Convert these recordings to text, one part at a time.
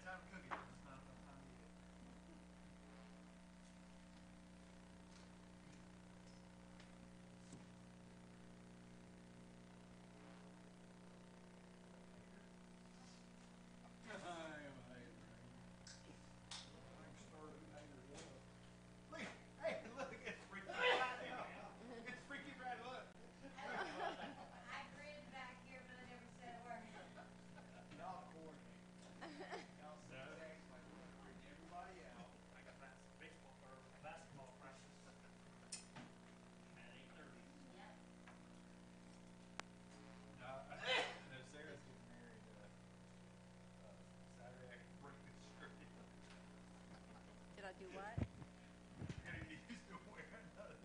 time to cook it. It's not enough time to eat it. Look, hey, look, it's freaky right now. It's freaky right, look. I grinned back here, but I never said a word. Y'all coordinate. Y'all see sex like we're gonna freak everybody out. I got baseball or basketball practice at 8:30. Yep. No, Sarah's getting married Saturday. I can bring this shirt in. Did I do what? You're gonna get used to wearing those.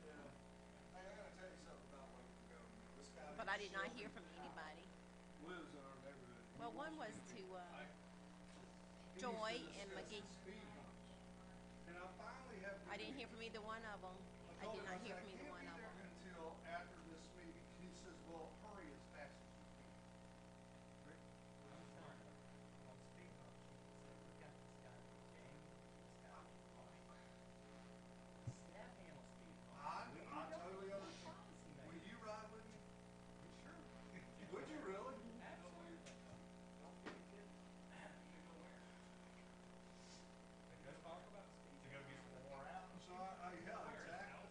Yeah. Hey, I gotta tell you something about a week ago. This guy But I did not hear from anybody. lives in our neighborhood. Well, one was to Joy and McGee. Speed bumps. And I finally have. I didn't hear from either one of them. I did not hear from either one of them. Until after this meeting. He says, well, hurry as fast as you can. Rick? On speed bumps, we got this guy James. He's got step handle speed bumps. I totally understand. Will you ride with me? Sure. Would you really? Absolutely. Don't be a kid. To go talk about speed. To go get more out. So yeah, exactly.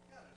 Yeah, to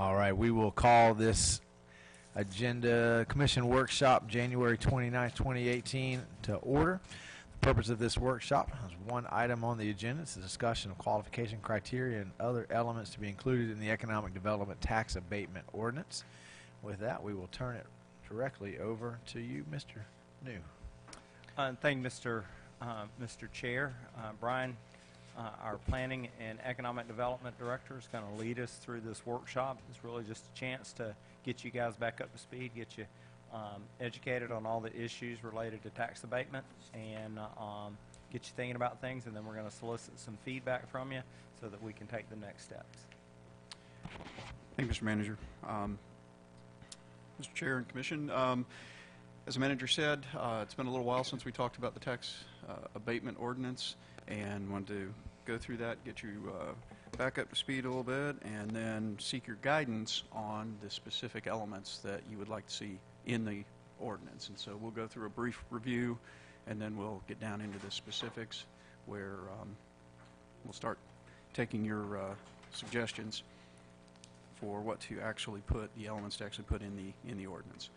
All right, we will call this agenda commission workshop January 29th, 2018 to order. The purpose of this workshop has one item on the agenda. It's a discussion of qualification criteria and other elements to be included in the economic development tax abatement ordinance. With that, we will turn it directly over to you, Mr. New. Thank you, Mr. Chair. Bryan, our Planning and Economic Development Director, is going to lead us through this workshop. It's really just a chance to get you guys back up to speed, get you educated on all the issues related to tax abatement, and get you thinking about things, and then we're going to solicit some feedback from you so that we can take the next steps. Thank you, Mr. Manager. Mr. Chair and Commission, as the manager said, it's been a little while since we talked about the tax abatement ordinance, and wanted to go through that, get you back up to speed a little bit, and then seek your guidance on the specific elements that you would like to see in the ordinance. And so we'll go through a brief review, and then we'll get down into the specifics where we'll start taking your suggestions for what to actually put, the elements to actually put in the ordinance.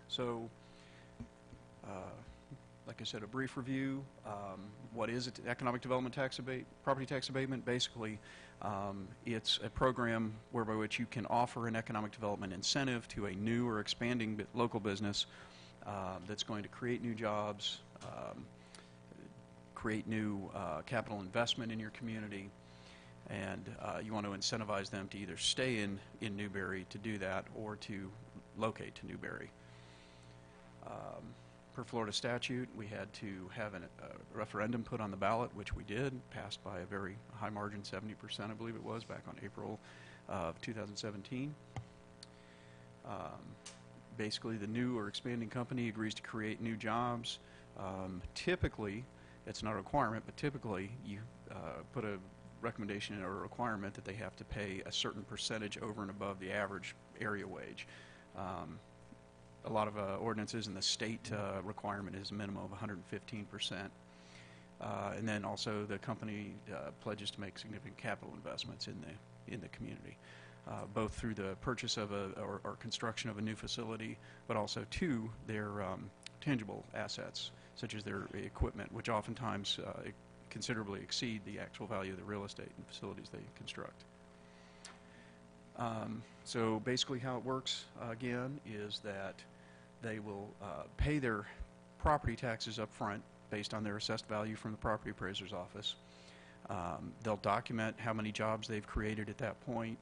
So, like I said, a brief review. What is it? Economic development tax property tax abatement. Basically, it's a program whereby which you can offer an economic development incentive to a new or expanding local business that's going to create new jobs, create new capital investment in your community, and you want to incentivize them to either stay in Newberry to do that or to locate to Newberry. Per Florida statute, we had to have a referendum put on the ballot, which we did, passed by a very high margin, 70%, I believe it was, back on April of 2017. Basically, the new or expanding company agrees to create new jobs. Typically, it's not a requirement, but typically you put a recommendation or a requirement that they have to pay a certain percentage over and above the average area wage. A lot of ordinances in the state requirement is a minimum of 115%. And then also the company pledges to make significant capital investments in the community, both through the purchase of or construction of a new facility, but also to their tangible assets, such as their equipment, which oftentimes considerably exceed the actual value of the real estate and facilities they construct. So basically how it works, again, is that they will pay their property taxes up front based on their assessed value from the property appraiser's office. They'll document how many jobs they've created at that point,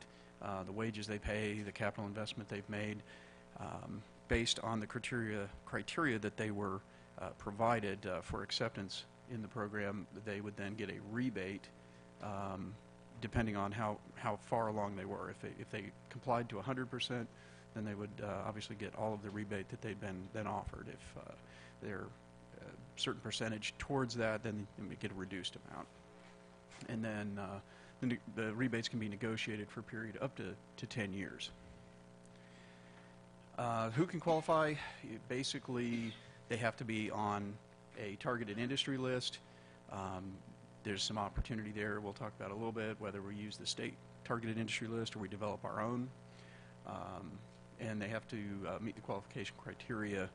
the wages they pay, the capital investment they've made. Based on the criteria that they were provided for acceptance in the program, they would then get a rebate depending on how far along they were. If they complied to 100%, then they would obviously get all of the rebate that they'd been offered. If they're a certain percentage towards that, then they would get a reduced amount. And then the rebates can be negotiated for a period up to 10 years. Who can qualify? Basically, they have to be on a targeted industry list. There's some opportunity there. We'll talk about a little bit, whether we use the state targeted industry list or we develop our own. And they have to meet the qualification criteria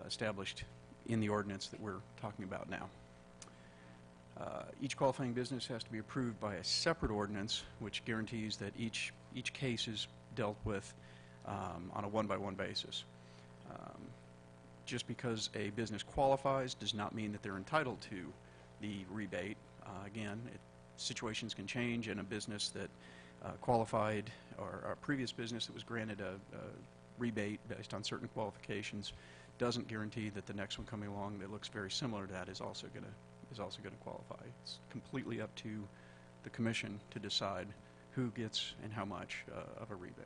established in the ordinance that we're talking about now. Each qualifying business has to be approved by a separate ordinance, which guarantees that each case is dealt with on a one-by-one basis. Just because a business qualifies does not mean that they're entitled to the rebate. Again, situations can change, and a business that qualified, or a previous business that was granted a rebate based on certain qualifications, doesn't guarantee that the next one coming along that looks very similar to that is also going to qualify. It's completely up to the commission to decide who gets and how much of a rebate.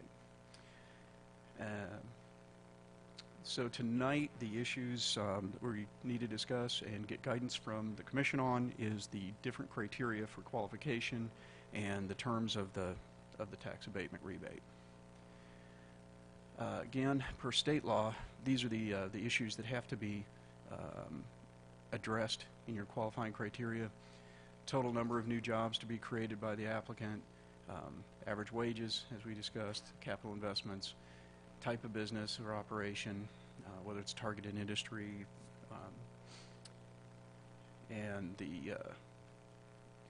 So tonight, the issues that we need to discuss and get guidance from the commission on is the different criteria for qualification and the terms of the tax abatement rebate. Again, per state law, these are the issues that have to be addressed in your qualifying criteria. Total number of new jobs to be created by the applicant, average wages, as we discussed, capital investments, type of business or operation, whether it's targeted industry, and the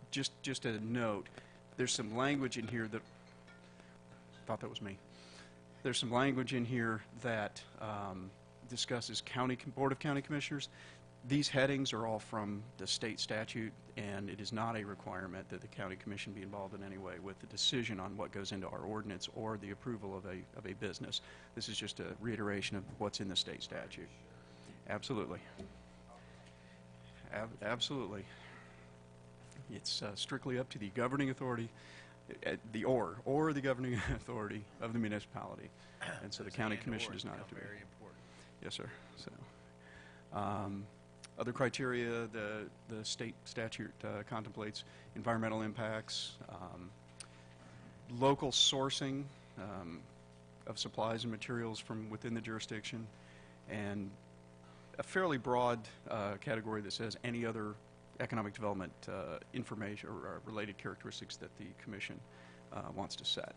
just a note, there's some language in here that thought that was me. There's some language in here that discusses Board of County Commissioners. These headings are all from the state statute, and it is not a requirement that the county commission be involved in any way with the decision on what goes into our ordinance or the approval of a business. This is just a reiteration of what's in the state statute. Absolutely. Absolutely. It's strictly up to the governing authority, the governing authority of the municipality, and so the county commission does not have to be. Very important. Yes, sir. So, other criteria, the state statute contemplates environmental impacts, local sourcing of supplies and materials from within the jurisdiction, and a fairly broad category that says any other economic development information or related characteristics that the commission wants to set.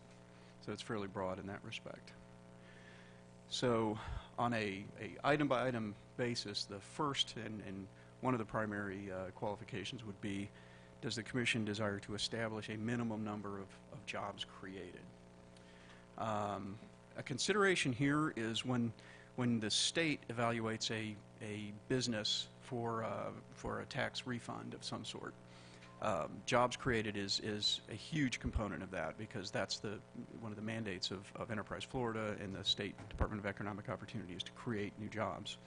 So it's fairly broad in that respect. So on a item-by-item basis, the first and one of the primary qualifications would be, does the commission desire to establish a minimum number of jobs created? A consideration here is when the state evaluates a business for a tax refund of some sort. Jobs created is a huge component of that, because that's one of the mandates of Enterprise Florida and the State Department of Economic Opportunity is to create new jobs.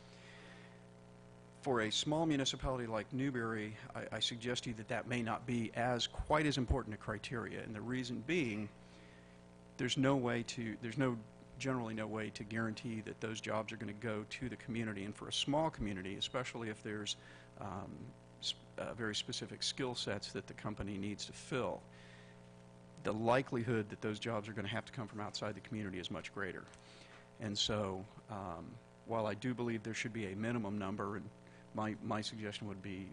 For a small municipality like Newberry, I suggest to you that may not be quite as important a criteria, and the reason being, there's generally no way to guarantee that those jobs are going to go to the community. And for a small community, especially if there's very specific skill sets that the company needs to fill, the likelihood that those jobs are going to have to come from outside the community is much greater. And so while I do believe there should be a minimum number, and my suggestion would be,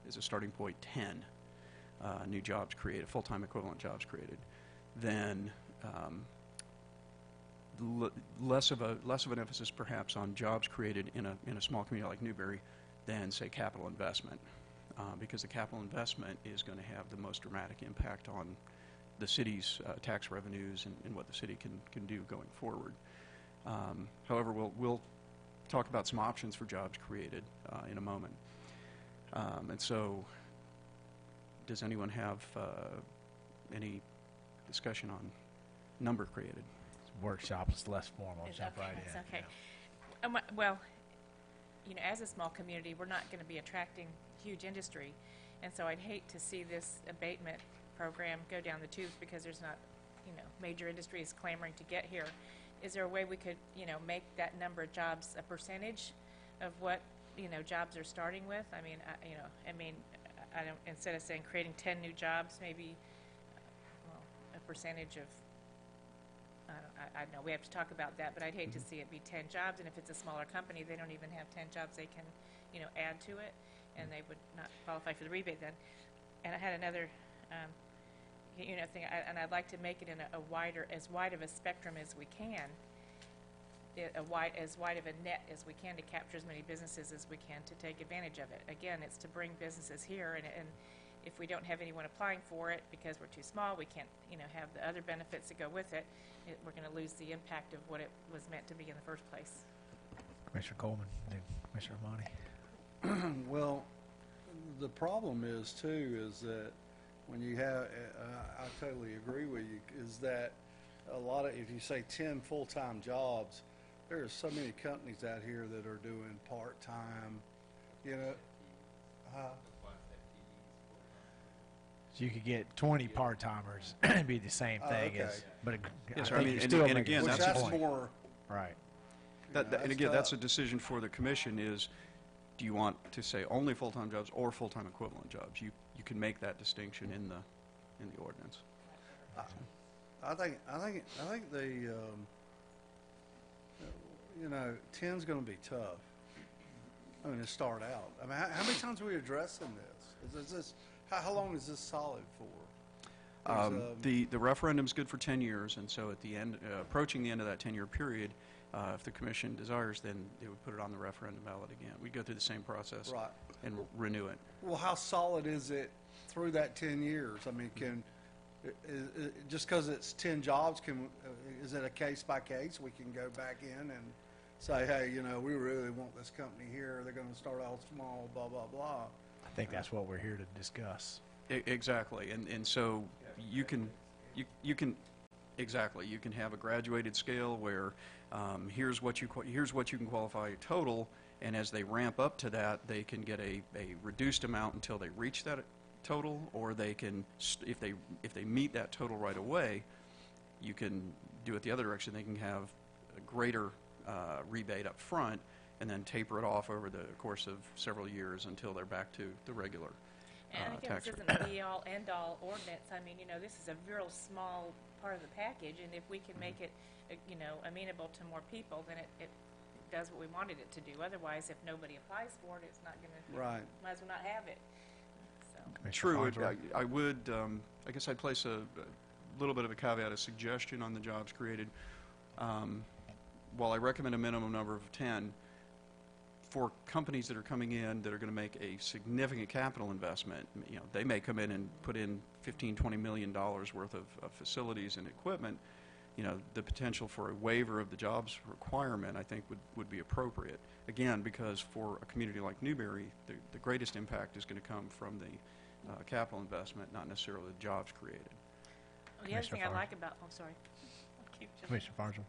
as a starting point, 10 new jobs created, full-time equivalent jobs created, then less of an emphasis perhaps on jobs created in a small community like Newberry than, say, capital investment, because the capital investment is going to have the most dramatic impact on the city's tax revenues and what the city can do going forward. However, we'll talk about some options for jobs created in a moment. And so, does anyone have any discussion on number created? Workshop is less formal. Jump right in. That's okay. Well, as a small community, we're not going to be attracting huge industry, and so I'd hate to see this abatement program go down the tubes because there's not, major industries clamoring to get here. Is there a way we could, make that number of jobs a percentage of what, jobs are starting with? I don't, instead of saying creating 10 new jobs, maybe, a percentage of, I don't know, we have to talk about that, but I'd hate to see it be 10 jobs, and if it's a smaller company, they don't even have 10 jobs they can, add to it, and they would not qualify for the rebate then. And I had another, thing, and I'd like to make it in as wide of a spectrum as we can, as wide of a net as we can to capture as many businesses as we can to take advantage of it. Again, it's to bring businesses here, and if we don't have anyone applying for it because we're too small, we can't, have the other benefits that go with it, we're going to lose the impact of what it was meant to be in the first place. Commissioner Coleman, then Commissioner Monty. Well, the problem is that when you have, I totally agree with you, is that if you say 10 full-time jobs, there are so many companies out here that are doing part-time, So you could get 20 part-timers and be the same thing okay. but Yes, I think you're still and making again, a that's point. more. Right. And again, tough. that's a decision for the commission is, do you want to say only full-time jobs or full-time equivalent jobs? You can make that distinction in the ordinance. I think the 10's going to be tough. I mean, to start out. I mean, how many times are we addressing this? Is this how long is this solid for? The referendum's good for 10 years, and so at the end, approaching the end of that 10-year period, if the commission desires, then they would put it on the referendum ballot again. We'd go through the same process Right. and renew it. Well, how solid is it through that 10 years? I mean, just because it's 10 jobs, is it a case by case? We can go back in and say, hey, you know, we really want this company here. They're going to start out small, blah, blah, blah. I think that's what we're here to discuss. Exactly, and so you can exactly, you can have a graduated scale where here's what you can qualify total, and as they ramp up to that, they can get a reduced amount until they reach that total, or they can, if they meet that total right away, you can do it the other direction. They can have a greater rebate up front, and then taper it off over the course of several years until they're back to the regular And again, tax this rate. isn't a be-all, end-all ordinance. I mean, you know, this is a real small part of the package, and if we can make it, you know, amenable to more people, then it does what we wanted it to do. Otherwise, if nobody applies for it, it's not going to, Right. might as well not have it. So, Commissioner True. Farnsworth? I would, I guess I'd place a little bit of a caveat, a suggestion on the jobs created. While I recommend a minimum number of 10, for companies that are coming in that are going to make a significant capital investment, you know, they may come in and put in $15-20 million worth of facilities and equipment. You know, the potential for a waiver of the jobs requirement, I think, would be appropriate. Again, because for a community like Newberry, the greatest impact is going to come from the capital investment, not necessarily the jobs created. the other Commissioner thing I Farnsworth. like about, oh, sorry. I'll keep jumping. Commissioner Farnsworth?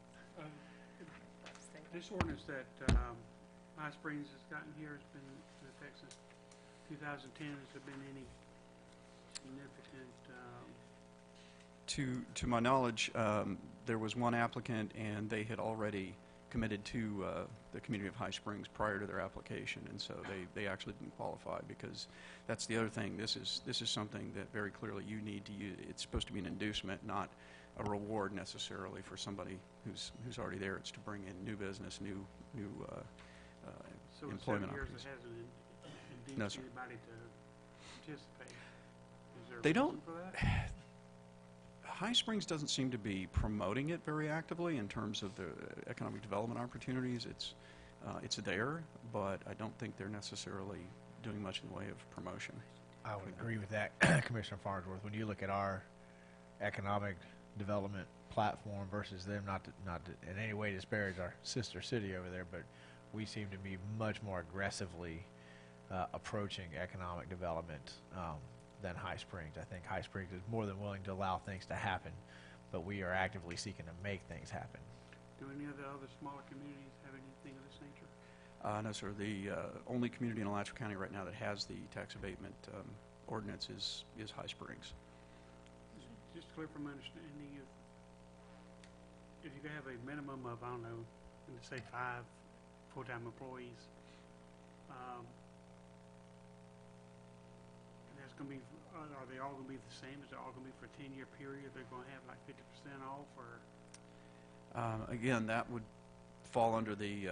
This ordinance that High Springs has gotten here has been in effect since 2010. Has there been any significant, To my knowledge, there was one applicant, and they had already committed to the community of High Springs prior to their application, and so they actually didn't qualify, because that's the other thing. This is something that very clearly you need to use. It's supposed to be an inducement, not a reward necessarily for somebody who's already there. It's to bring in new business, new so in 7 employment years opportunities. it hasn't No, induced sir. anybody to participate? Is there a They reason don't- for that? High Springs doesn't seem to be promoting it very actively in terms of the economic development opportunities. It's there, but I don't think they're necessarily doing much in the way of promotion. I would agree with that, Commissioner Farnsworth. When you look at our economic development platform versus them, not to in any way disparage our sister city over there, but we seem to be much more aggressively approaching economic development than High Springs. I think High Springs is more than willing to allow things to happen, but we are actively seeking to make things happen. Do any of the other smaller communities have anything of this nature? No, sir. The only community in Alachua County right now that has the tax abatement ordinance is High Springs. Just clear from my understanding, if you have a minimum of, I don't know, let's say 5 full-time employees, that's going to be, are they all going to be the same? Is it all going to be for a 10-year period? They're going to have like 50% off, or? Again, that would fall under the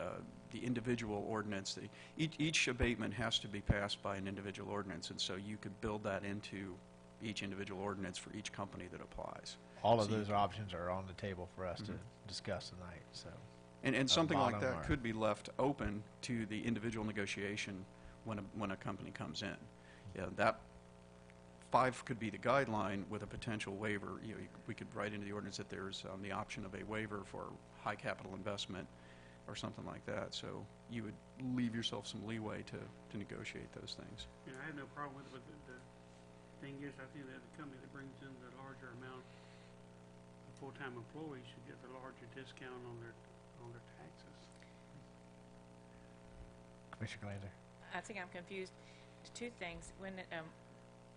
individual ordinance. Each abatement has to be passed by an individual ordinance, and so you could build that into each individual ordinance for each company that applies. All of So you those options are on the table for us to discuss tonight. So, And something like bottom that line. could be left open to the individual negotiation when a company comes in. Yeah, that 5 could be the guideline with a potential waiver. You know, we could write into the ordinance that there's the option of a waiver for high capital investment or something like that. So you would leave yourself some leeway to negotiate those things. You know, I have no problem with it, but the thing is, I think that the company that brings in the larger amount of full-time employees should get the larger discount on their taxes. Commissioner Glanzer. I think I'm confused. Two things. When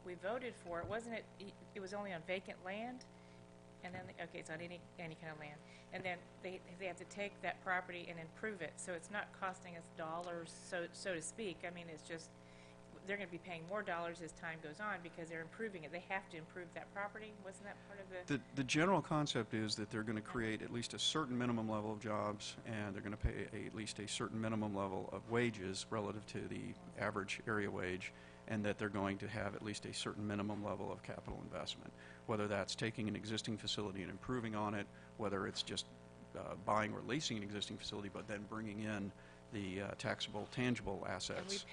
we voted for it, wasn't it? It was only on vacant land, and then okay, it's on any kind of land, and then they have to take that property and improve it. So it's not costing us dollars, so to speak. I mean, it's just they're gonna be paying more dollars as time goes on because they're improving it. They have to improve that property. Wasn't that part of the? The general concept is that they're going to create at least a certain minimum level of jobs, and they're going to pay at least a certain minimum level of wages relative to the average area wage, and that they're going to have at least a certain minimum level of capital investment, whether that's taking an existing facility and improving on it, whether it's just buying or leasing an existing facility, but then bringing in the taxable, tangible And assets.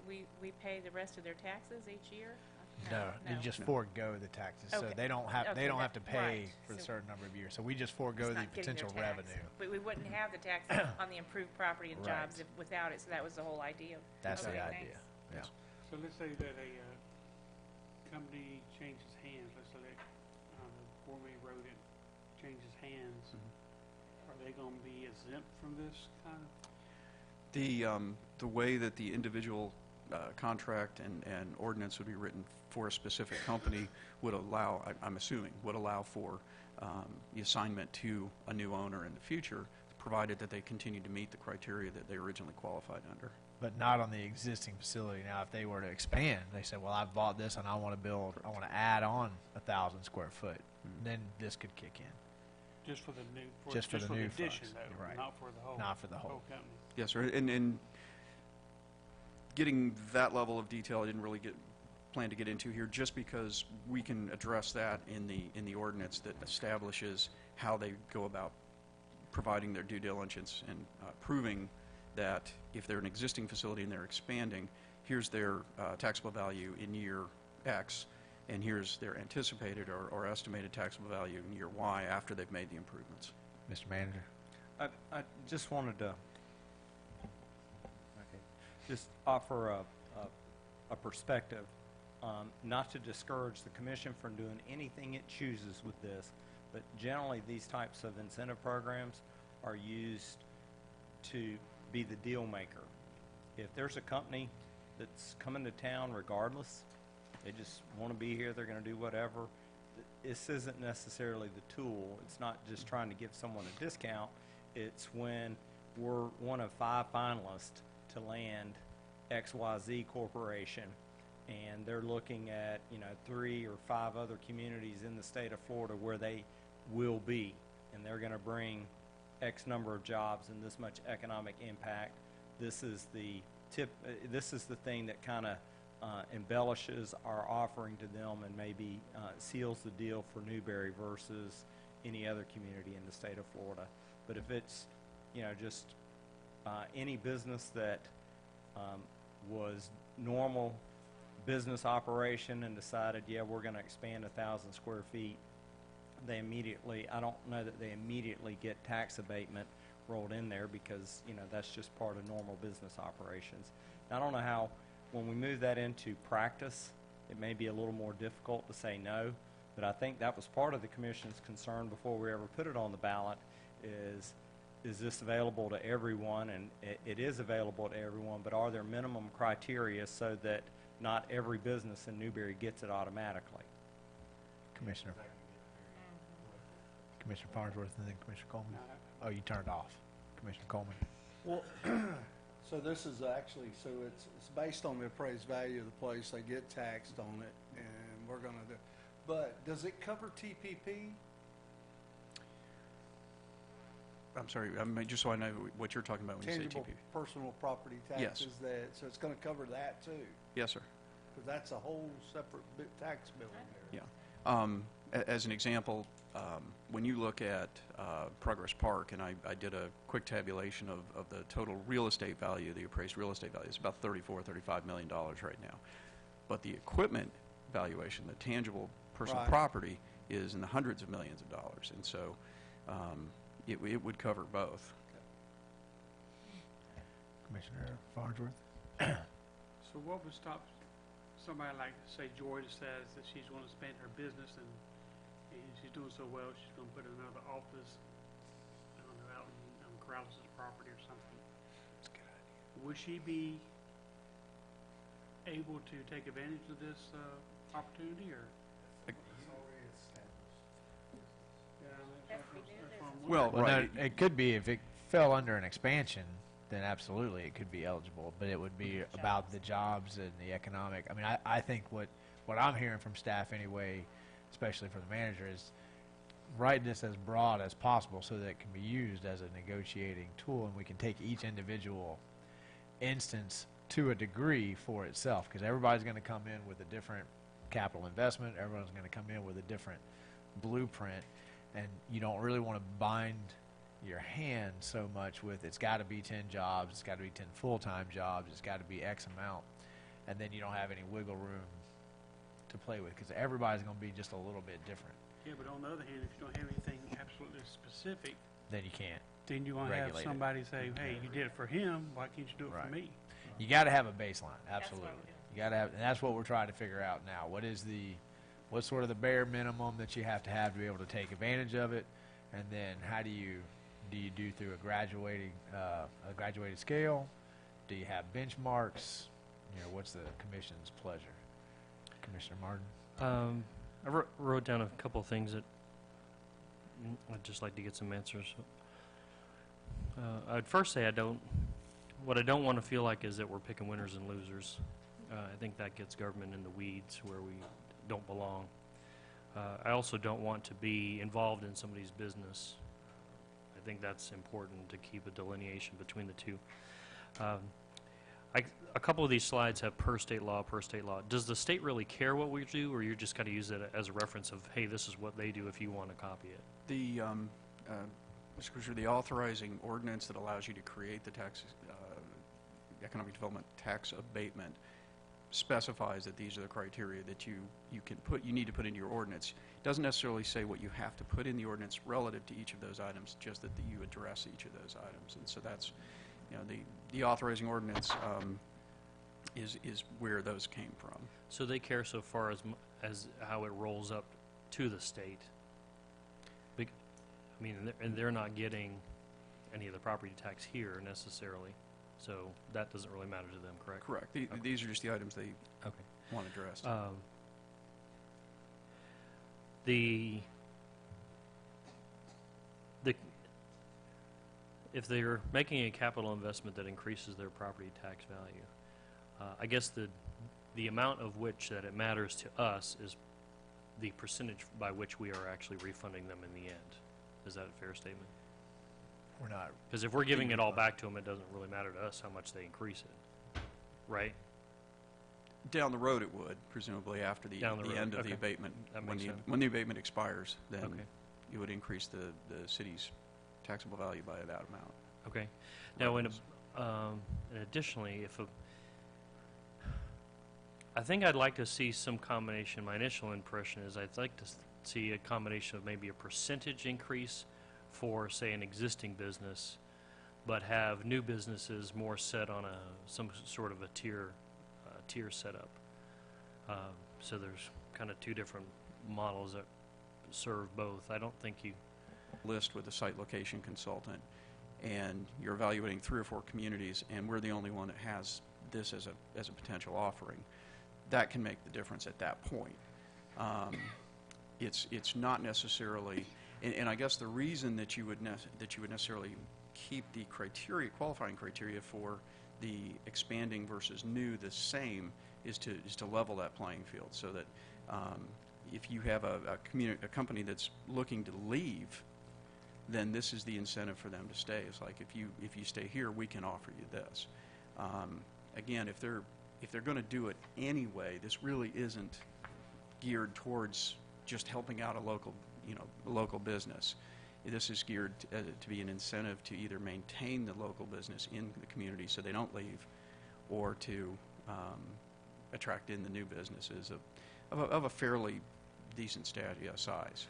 we pay the rest of their taxes each year? No, they just No. forego the taxes, so Okay. they don't have Okay, to that- pay right. for a So certain number of years. So we just forego It's the not getting their potential tax. revenue. But we wouldn't have the tax on the improved property and Right. jobs without it, so that was the whole idea. That's the Okay, idea. thanks. Yeah. So let's say that a company changes hands, let's say that the Gourmet Road it changes hands. Are they gonna be exempt from this kind of? The way that the individual contract and ordinance would be written for a specific company would allow, I'm assuming, would allow for the assignment to a new owner in the future, provided that they continue to meet the criteria that they originally qualified under. But not on the existing facility. Now, if they were to expand, they said, well, I've bought this and I want to add on 1,000 square foot, then this could kick in. Just for the new, Just for the new addition folks, though, right. not for the whole. Not for the whole. company. Yes, sir. And getting that level of detail, I didn't really plan to get into here, just because we can address that in the ordinance that establishes how they go about providing their due diligence and proving that if they're an existing facility and they're expanding, here's their taxable value in year X, and here's their anticipated or estimated taxable value in year Y after they've made the improvements. Mr. Manager? I just wanted to just offer a perspective, not to discourage the commission from doing anything it chooses with this, but generally these types of incentive programs are used to be the deal maker. If there's a company that's coming to town regardless, they just want to be here, they're going to do whatever, this isn't necessarily the tool. It's not just trying to give someone a discount. It's when we're one of 5 finalists to land XYZ Corporation, and they're looking at 3 or 5 other communities in the state of Florida where they will be, and they're going to bring X number of jobs and this much economic impact. This is the tip. This is the thing that kind of embellishes our offering to them and maybe seals the deal for Newberry versus any other community in the state of Florida. But if it's just any business that was normal business operation and decided, yeah, we're going to expand 1,000 square feet, they immediately, I don't know that they immediately get tax abatement rolled in there because, that's just part of normal business operations. I don't know how, when we move that into practice, it may be a little more difficult to say no, but I think that was part of the commission's concern before we ever put it on the ballot is this available to everyone? And it is available to everyone, but are there minimum criteria so that not every business in Newberry gets it automatically? Commissioner Farnsworth and then Commissioner Coleman. No, Oh, you turned off. Commissioner Coleman. Well, so this is actually, it's based on the appraised value of the place, they get taxed on it, and we're gonna do, but does it cover TPP? I'm sorry, just so I know what you're talking about when you say Tangible TP. personal property Yes. taxes so it's gonna cover that too, Yes, sir. because that's a whole separate tax bill in there. Yeah. As an example, when you look at Progress Park, and I did a quick tabulation of the total real estate value, the appraised real estate value, it's about $35 million right now. But the equipment valuation, the tangible personal Right. property, is in the hundreds of millions of dollars. And so it would cover both. Commissioner Farnsworth. So what would stop somebody like, say, Georgia says that she's going to expand her business and she's doing so well, she's going to put another office, I don't know, out on Krause's property or something. That's a good idea. Would she be able to take advantage of this opportunity, or? Yeah, That's what we do. that's what I'm Well, wondering. Well, right. no, it could be if it fell under an expansion, then absolutely it could be eligible, but it would be about the jobs and the economic. I mean, I think what I'm hearing from staff anyway, especially for the manager, is write this as broad as possible so that it can be used as a negotiating tool, and we can take each individual instance to a degree for itself, because everybody's going to come in with a different capital investment, everyone's going to come in with a different blueprint, and you don't really want to bind your hand so much with it's got to be 10 jobs, it's got to be 10 full-time jobs, it's got to be X amount, and then you don't have any wiggle room to play with, because everybody's going to be just a little bit different. Yeah, but on the other hand, if you don't have anything absolutely specific, Then you can't. then you want to have Regulate it. somebody say, hey, you did it for him, why can't you do it Right. for me? You got to have a baseline, That's absolutely. what we're You got to have, and that's what we're trying to figure out now. What's sort of the bare minimum that you have to be able to take advantage of it, and then how do you do through a graduated scale? Do you have benchmarks? You know, what's the commission's pleasure? Commissioner Marden? I wrote down a couple of things that I'd just like to get some answers. I'd first say what I don't want to feel like is that we're picking winners and losers. I think that gets government in the weeds where we don't belong. I also don't want to be involved in somebody's business. I think that's important to keep a delineation between the two. A couple of these slides have per state law. Does the state really care what we do, or you're just going to use it as a reference of, hey, this is what they do if you want to copy it? The, Mr. Commissioner, the authorizing ordinance that allows you to create the economic development tax abatement specifies that these are the criteria that you need to put in your ordinance. It doesn't necessarily say what you have to put in the ordinance relative to each of those items, just that you address each of those items. And so that's, you know, the authorizing ordinance is where those came from. So they care so far as how it rolls up to the state. I mean, and they're not getting any of the property tax here necessarily, so that doesn't really matter to them, correct? Correct. Okay. These are just the items they Okay. want addressed. If they're making a capital investment that increases their property tax value, I guess the amount of which that it matters to us is the percentage by which we are actually refunding them in the end. Is that a fair statement? We're not. Because if we're giving it all back to them, it doesn't really matter to us how much they increase it, right? Down the road it would, presumably after the Down the road, end of okay. the abatement. That When makes the, sense. when the abatement expires, then Okay. you would increase the city's taxable value by that amount. Okay. Now, and additionally, I think I'd like to see some combination. My initial impression is I'd like to see a combination of maybe a percentage increase for, say, an existing business, but have new businesses more set on some sort of a tier setup. So there's kind of two different models that serve both. I don't think you. List with a site location consultant, and you're evaluating 3 or 4 communities, and we're the only one that has this as a potential offering. That can make the difference at that point. It's not necessarily, and I guess the reason that you would necessarily keep the qualifying criteria for the expanding versus new the same is to level that playing field, so that if you have a company that's looking to leave, then this is the incentive for them to stay. It's like, if you stay here, we can offer you this. Again, if they're going to do it anyway, this really isn't geared towards just helping out a local business. This is geared to be an incentive to either maintain the local business in the community so they don't leave, or to attract in the new businesses of a fairly decent size.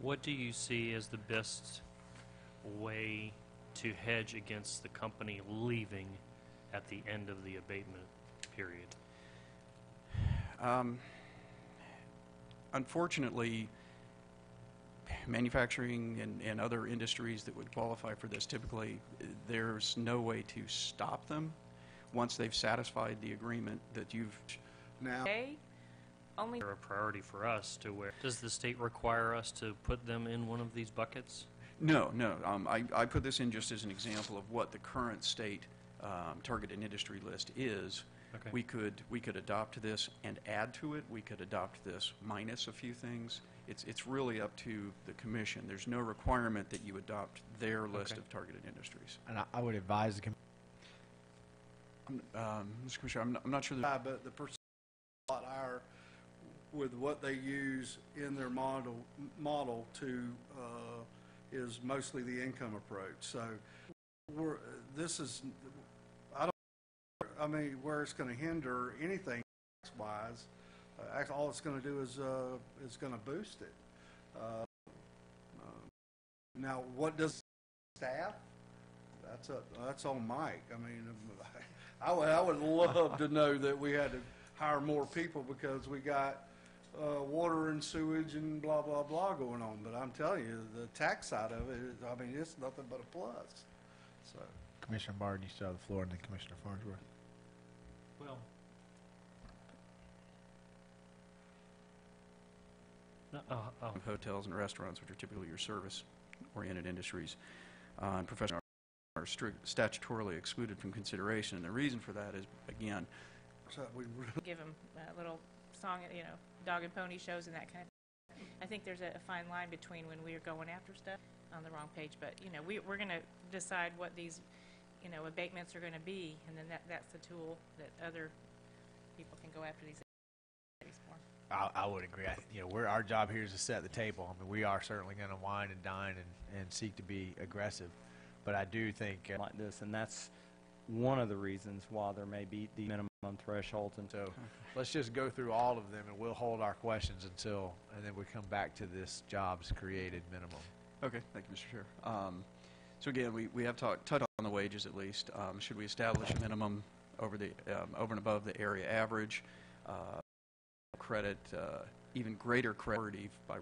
What do you see as the best way to hedge against the company leaving at the end of the abatement period? Unfortunately, manufacturing and other industries that would qualify for this, typically there's no way to stop them once they've satisfied the agreement that you've. Now, Okay? Only They're a priority for us to where, does the state require us to put them in one of these buckets? No. I put this in just as an example of what the current state targeted industry list is, Okay. we could adopt this and add to it. We could adopt this minus a few things. It's really up to the commission. There's no requirement that you adopt their list Okay. of targeted industries. And I would advise the Mr. Commissioner, I'm not sure that. But the percentage is a lot higher with what they use in their model to, is mostly the income approach. So this is, I mean, where it's going to hinder anything tax-wise, actually all it's going to do is going to boost it. Now, what does staff? That's on Mike. I mean, I would love to know that we had to hire more people because we got water and sewage and blah, blah, blah going on. But I'm telling you, the tax side of it, I mean, it's nothing but a plus. So, Commissioner Marden, you still have the floor, and then Commissioner Farnsworth. Well, Of hotels and restaurants, which are typically your service-oriented industries, and professional are statutorily excluded from consideration. And the reason for that is, again, so we Give them a little song, dog and pony shows and that kind of thing. I think there's a fine line between when we are going after stuff on the wrong page, but, we're going to decide what these, abatements are going to be, and then that's the tool that other people can go after these for. I would agree. Our job here is to set the table. I mean, we are certainly going to wine and dine and seek to be aggressive, but I do think Like this, and that's one of the reasons why there may be the minimum thresholds. And so. Let's just go through all of them, and we'll hold our questions and then we come back to this jobs created minimum. okay, thank you, Mr. Chair. So again, we have touched on the wages at least. Should we establish a minimum over and above the area average? Credit, even greater credit by